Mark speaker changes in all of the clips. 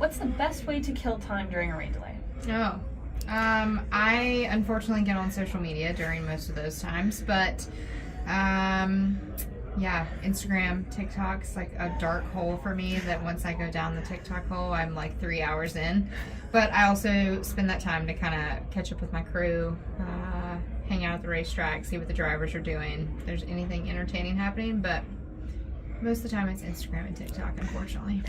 Speaker 1: What's the best way to kill time during a rain delay?
Speaker 2: I unfortunately get on social media during most of those times, but yeah, Instagram, TikTok's like a dark hole for me that once I go down the TikTok hole, I'm like 3 hours in. But I also spend that time to kind of catch up with my crew, hang out at the racetrack, see what the drivers are doing, if there's anything entertaining happening, but most of the time it's Instagram and TikTok, unfortunately.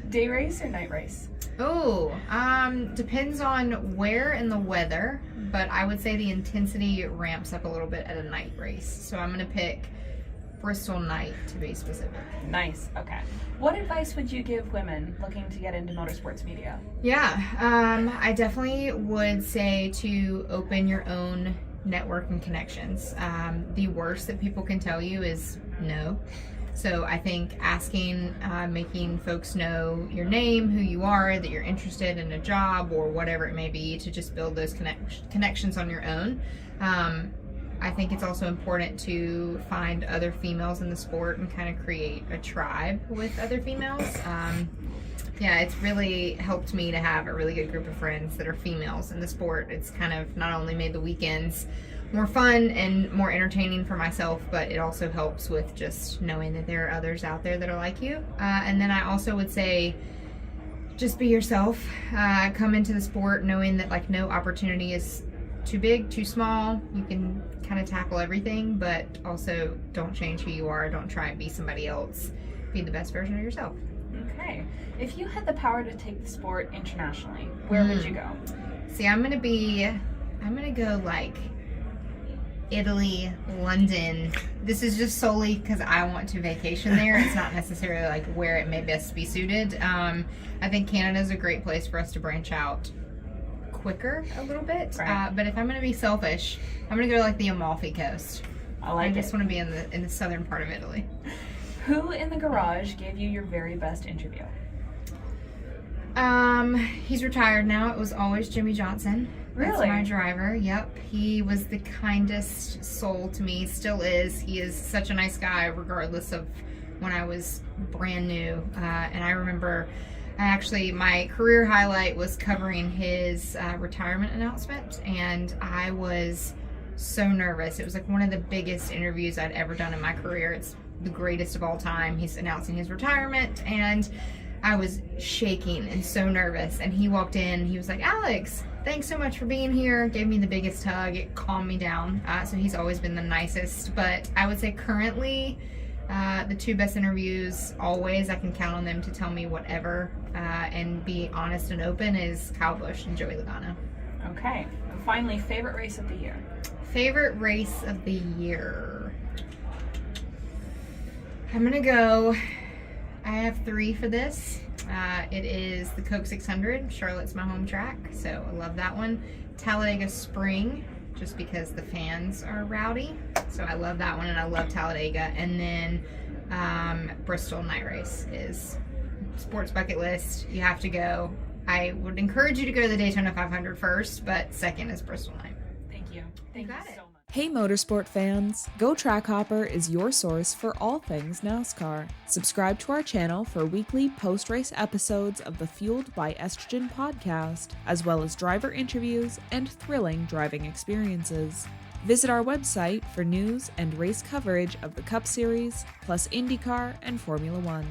Speaker 1: Day race or night race?
Speaker 2: Depends on where and the weather, but I would say the intensity ramps up a little bit at a night race. So I'm going to pick Bristol night to be specific.
Speaker 1: Nice. Okay. What advice would you give women looking to get into motorsports media?
Speaker 2: Yeah, I definitely would say to open your own network and connections. The worst that people can tell you is no. So I think asking, making folks know your name, who you are, that you're interested in a job or whatever it may be, to just build those connections on your own. I think it's also important to find other females in the sport and kind of create a tribe with other females. Yeah, it's really helped me to have a really good group of friends that are females in the sport. It's kind of not only made the weekends more fun and more entertaining for myself, but it also helps with just knowing that there are others out there that are like you. And then I also would say, just be yourself. Come into the sport knowing that like no opportunity is too big, too small. You can kind of tackle everything, but also don't change who you are. Don't try and be somebody else. Be the best version of yourself.
Speaker 1: Okay. If you had the power to take the sport internationally, where would you go?
Speaker 2: See, I'm gonna go like Italy, London. This is just solely because I want to vacation there. It's not necessarily like where it may best be suited. I think Canada is a great place for us to branch out quicker a little bit.
Speaker 1: Right.
Speaker 2: But if I'm gonna be selfish, I'm gonna go to like the Amalfi Coast. I just want to be in the southern part of Italy.
Speaker 1: Who in the garage gave you your very best interview?
Speaker 2: He's retired now. It was always Jimmy Johnson.
Speaker 1: Really?
Speaker 2: That's my driver. Yep. He was the kindest soul to me. Still is. He is such a nice guy, regardless of when I was brand new. And I remember, my career highlight was covering his retirement announcement, and I was so nervous. It was like one of the biggest interviews I'd ever done in my career. It's the greatest of all time. He's announcing his retirement, and I was shaking and so nervous. And he walked in, he was like, "Alex, thanks so much for being here." Gave me the biggest hug. It calmed me down. So he's always been the nicest. But I would say currently, the two best interviews, always, I can count on them to tell me whatever and be honest and open, is Kyle Busch and Joey Logano.
Speaker 1: Okay. And finally, favorite race of the year?
Speaker 2: Favorite race of the year? I'm gonna go, I have 3 for this. It is the Coke 600. Charlotte's my home track, so I love that one. Talladega Spring, just because the fans are rowdy, so I love that one, and I love Talladega. And then Bristol night race is sports bucket list. You have to go. I would encourage you to go to the Daytona 500 first, but second is Bristol night.
Speaker 1: Thank you. Thank you so much.
Speaker 3: Hey motorsport fans, Go TrackHopper is your source for all things NASCAR. Subscribe to our channel for weekly post-race episodes of the Fueled by Estrogen podcast, as well as driver interviews and thrilling driving experiences. Visit our website for news and race coverage of the Cup Series, plus IndyCar and Formula One.